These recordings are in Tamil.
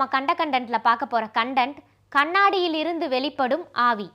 நம்ம கண்டென்ட்ல பார்க்க போற கண்டென்ட் கண்ணாடியில் இருந்து வெளிப்படும் ஆவி.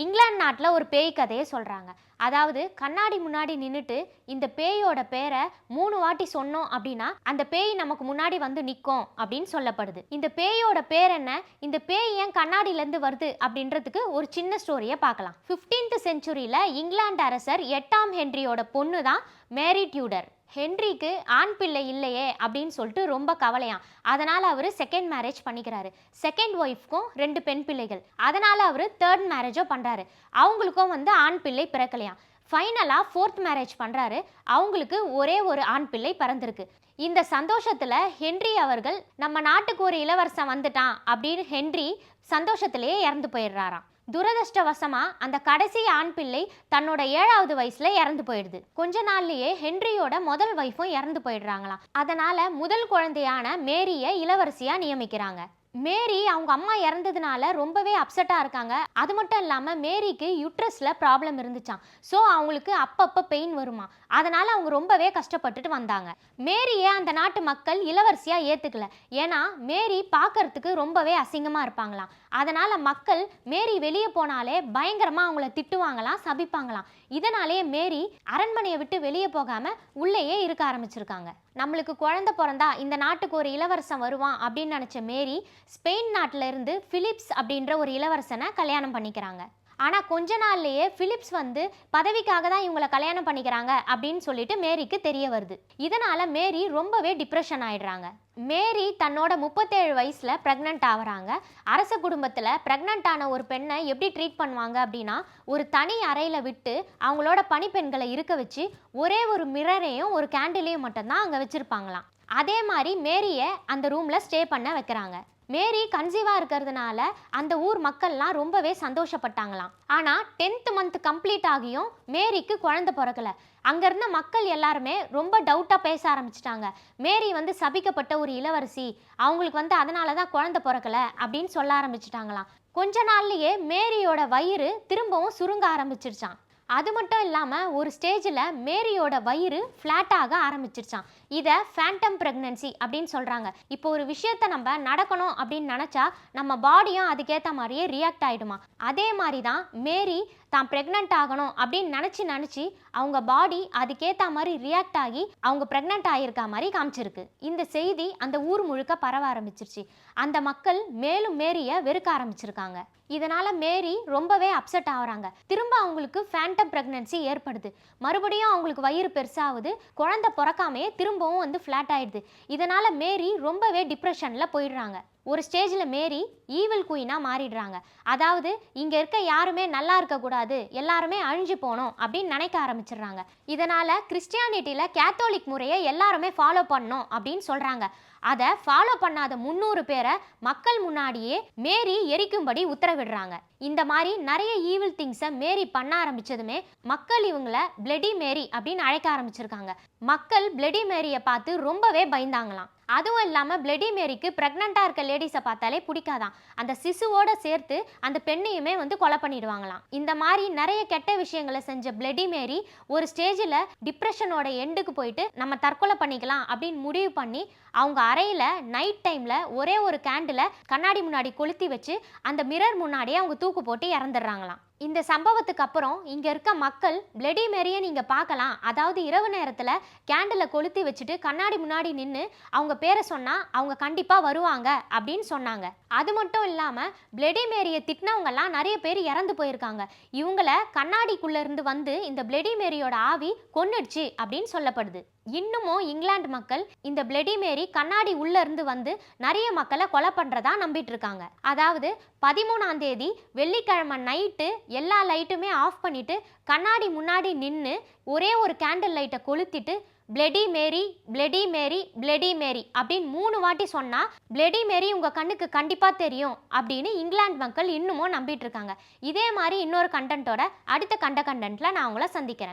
இங்கிலாந்து நாட்டில் ஒரு பேய் கதையை சொல்கிறாங்க. அதாவது கண்ணாடி முன்னாடி நின்றுட்டு இந்த பேயோட பேரை 3 வாட்டி சொன்னோம் அப்படின்னா அந்த பேய் நமக்கு முன்னாடி வந்து நிற்கும் அப்படின்னு சொல்லப்படுது. இந்த பேயோட பேர் என்ன, இந்த பேய் ஏன் கண்ணாடியிலேருந்து வருது அப்படின்றதுக்கு ஒரு சின்ன ஸ்டோரியை பார்க்கலாம். 15th செஞ்சுரியில் இங்கிலாந்து அரசர் 8ஆம் ஹென்ரியோட பொண்ணு தான் மேரி டியூடர். ஹென்ரிக்கு ஆண் பிள்ளை இல்லையே அப்படின்னு சொல்லிட்டு ரொம்ப கவலையாம். அதனால் அவர் செகண்ட் மேரேஜ் பண்ணிக்கிறாரு. செகண்ட் ஒய்ஃப்க்கும் 2 பெண் பிள்ளைகள். அதனால் அவர் தேர்ட் மேரேஜோ பண்ணுறாரு. அவங்களுக்கும் ஆண் பிள்ளை பிறக்கலையாம். ஃபைனலாக 4th மேரேஜ் பண்ணுறாரு. அவங்களுக்கு ஒரே ஒரு ஆண் பிள்ளை பிறந்திருக்கு. இந்த சந்தோஷத்தில் ஹென்றி அவர்கள் நம்ம நாட்டுக்கு ஒரு இளவரசன் வந்துட்டான் அப்படின்னு ஹென்றி சந்தோஷத்திலேயே இறந்து போயிடுறாராம். துரதிருஷ்டவசமா அந்த கடைசி ஆண் பிள்ளை தன்னோட 7வது வயசுல இறந்து போயிடுது. கொஞ்ச நாள்லயே ஹென்ரியோட முதல் வைஃபும் இறந்து போயிடுறாங்களாம். அதனால முதல் குழந்தையான மேரியை இளவரசியா நியமிக்கிறாங்க. மேரி அவங்க அம்மா இறந்ததுனால ரொம்பவே அப்செட்டாக இருக்காங்க. அது மட்டும் இல்லாமல் மேரிக்கு யூட்ரஸில் ப்ராப்ளம் இருந்துச்சான். ஸோ அவங்களுக்கு அப்பப்போ பெயின் வருமா. அதனால் அவங்க ரொம்பவே கஷ்டப்பட்டுட்டு வந்தாங்க. மேரியை அந்த நாட்டு மக்கள் இளவரசியாக ஏற்றுக்கல. ஏன்னா மேரி பார்க்கறதுக்கு ரொம்பவே அசிங்கமாக இருப்பாங்களாம். அதனால் மக்கள் மேரி வெளியே போனாலே பயங்கரமாக அவங்கள திட்டுவாங்களாம், சபிப்பாங்களாம். இதனாலேயே மேரி அரண்மனையை விட்டு வெளியே போகாமல் உள்ளேயே இருக்க ஆரம்பிச்சிருக்காங்க. நம்மளுக்கு குழந்தை பிறந்தா இந்த நாட்டுக்கு ஒரு இளவரசன் வருவான் அப்படின்னு நினச்ச மேரி ஸ்பெயின் நாட்டில் இருந்து பிலிப்ஸ் அப்படின்ற ஒரு இளவரசனை கல்யாணம் பண்ணிக்கிறாங்க. ஆனால் கொஞ்ச நாள்லேயே பிலிப்ஸ் பதவிக்காக தான் இவங்களை கல்யாணம் பண்ணிக்கிறாங்க அப்படின்னு சொல்லிட்டு மேரிக்கு தெரிய வருது. இதனால் மேரி ரொம்பவே டிப்ரெஷன் ஆயிடுறாங்க. மேரி தன்னோட 37 வயசில் ப்ரெக்னென்ட் ஆகிறாங்க. அரச குடும்பத்தில் ப்ரெக்னென்ட் ஆன ஒரு பெண்ணை எப்படி ட்ரீட் பண்ணுவாங்க அப்படின்னா ஒரு தனி அறையில் விட்டு அவங்களோட பணிப்பெண்களை இருக்க வச்சு ஒரே ஒரு மிரரையும் ஒரு கேண்டிலையும் மட்டும்தான் அங்கே வச்சுருப்பாங்களாம். அதே மாதிரி மேரியை அந்த ரூமில் ஸ்டே பண்ண வைக்கிறாங்க. மேரி கன்சீவாக இருக்கிறதுனால அந்த ஊர் மக்கள்லாம் ரொம்பவே சந்தோஷப்பட்டாங்களாம். ஆனால் 10th மந்த் கம்ப்ளீட் ஆகியும் மேரிக்கு குழந்தை பிறக்கலை. அங்கே இருந்த மக்கள் எல்லாருமே ரொம்ப டவுட்டாக பேச ஆரம்பிச்சிட்டாங்க. மேரி சபிக்கப்பட்ட ஒரு இளவரசி, அவங்களுக்கு அதனால தான் குழந்தை பிறக்கலை அப்படின்னு சொல்ல ஆரம்பிச்சிட்டாங்களாம். கொஞ்ச நாள்லேயே மேரியோட வயிறு திரும்பவும் சுருங்க ஆரம்பிச்சிருச்சான். அது மட்டும் இல்லாமல் ஒரு ஸ்டேஜில் மேரியோட வயிறு ஃப்ளாட்டாக ஆரம்பிச்சிருச்சான். இதை ஃபேண்டம் ப்ரெக்னன்சி அப்படின்னு சொல்கிறாங்க. இப்போ ஒரு விஷயத்தை நம்ம நடக்கணும் அப்படின்னு நினச்சா நம்ம பாடியும் அதுக்கேற்ற மாதிரியே ரியாக்ட் ஆகிடுமா. அதே மாதிரி தான் மேரி தான் ப்ரெக்னென்ட் ஆகணும் அப்படின்னு நினச்சி அவங்க பாடி அதுக்கேற்ற மாதிரி ரியாக்ட் ஆகி அவங்க ப்ரெக்னென்ட் ஆகியிருக்கா மாதிரி காமிச்சிருக்கு. இந்த செய்தி அந்த ஊர் முழுக்க பரவ ஆரம்பிச்சிருச்சு. அந்த மக்கள் மேலும் மேரியை வெறுக்க ஆரம்பிச்சிருக்காங்க. இதனால் மேரி ரொம்பவே அப்செட் ஆகுறாங்க. திரும்ப அவங்களுக்கு ஃபேண்டம் ப்ரெக்னன்சி ஏற்படுது. மறுபடியும் அவங்களுக்கு வயிறு பெருசாகுது. குழந்தை பிறக்காமையே திரும்பவும் ஃப்ளாட் ஆயிடுது. இதனால் மேரி ரொம்பவே டிப்ரெஷனில் போயிடுறாங்க. ஒரு ஸ்டேஜில் மேரி ஈவில் குயினாக மாறிடுறாங்க. அதாவது இங்கே இருக்க யாருமே நல்லா இருக்கக்கூடாது, எல்லாருமே அழிஞ்சு போகணும் அப்படின்னு நினைக்க ஆரம்பிச்சிடுறாங்க. இதனால் கிறிஸ்டியானிட்டியில் கேத்தோலிக் முறையை எல்லாருமே ஃபாலோ பண்ணணும் அப்படின்னு சொல்கிறாங்க. அதை ஃபாலோ பண்ணாத 300 பேரை மக்கள் முன்னாடியே மேரி எரிக்கும்படி உத்தரவிடுறாங்க. இந்த மாதிரி நிறைய ஈவில் திங்ஸை மேரி பண்ண ஆரம்பித்ததுமே மக்கள் இவங்களை பிளடி மேரி அப்படின்னு அழைக்க ஆரம்பிச்சிருக்காங்க. மக்கள் பிளடி மேரியை பார்த்து ரொம்பவே பயந்தாங்களாம். அதுவும் இல்லாமல் பிளடி மேரிக்கு ப்ரெக்னெண்ட்டாக இருக்க லேடிஸை பார்த்தாலே பிடிக்காதான். அந்த சிசுவோட சேர்த்து அந்த பெண்ணையுமே கொலை பண்ணிடுவாங்களாம். இந்த மாதிரி நிறைய கெட்ட விஷயங்களை செஞ்ச பிளடி மேரி ஒரு ஸ்டேஜில் டிப்ரெஷனோட எண்டுக்கு போயிட்டு நம்ம தற்கொலை பண்ணிக்கலாம் அப்படின்னு முடிவு பண்ணி அவங்க அறையில் நைட் டைமில் ஒரே ஒரு கேண்டிலை கண்ணாடி முன்னாடி கொளுத்தி வச்சு அந்த மிரர் முன்னாடியே அவங்க தூக்கு போட்டு இறந்துடுறாங்களாம். இந்த சம்பவத்துக்கு அப்புறம் இங்கே இருக்க மக்கள் பிளடி மேரியை நீங்கள் பார்க்கலாம். அதாவது இரவு நேரத்தில் கேண்டிலை கொளுத்தி வச்சுட்டு கண்ணாடி முன்னாடி நின்று அவங்க பேரை சொன்னால் அவங்க கண்டிப்பாக வருவாங்க அப்படின்னு சொன்னாங்க. அது மட்டும் இல்லாமல் பிளடி மேரியை திட்டினவங்கெல்லாம் நிறைய பேர் இறந்து போயிருக்காங்க. இவங்களை கண்ணாடிக்குள்ளேருந்து இந்த பிளடி மேரியோட ஆவி கொன்னுடுச்சு அப்படின்னு சொல்லப்படுது. இன்னமும் இங்கிலாந்து மக்கள் இந்த பிளடி மேரி கண்ணாடி உள்ளேருந்து நிறைய மக்களை கொலை பண்ணுறதா நம்பிட்டு இருக்காங்க. அதாவது 13ஆம் தேதி வெள்ளிக்கிழமை நைட்டு எல்லா லைட்டுமே ஆஃப் பண்ணிட்டு கண்ணாடி முன்னாடி நின்று ஒரே ஒரு கேண்டில் லைட்டை கொளுத்திட்டு bloody mary bloody mary bloody mary அப்படின்னு 3 வாட்டி சொன்னா பிளடி மேரி உங்க கண்ணுக்கு கண்டிப்பா தெரியும் அப்படின்னு இங்கிலாந்து மக்கள் இன்னமும் நம்பிட்டு இருக்காங்க. இதே மாதிரி இன்னொரு கண்டென்ட்டோட அடுத்த கண்டென்ட்ல நான் உங்களை சந்திக்கிறேன்.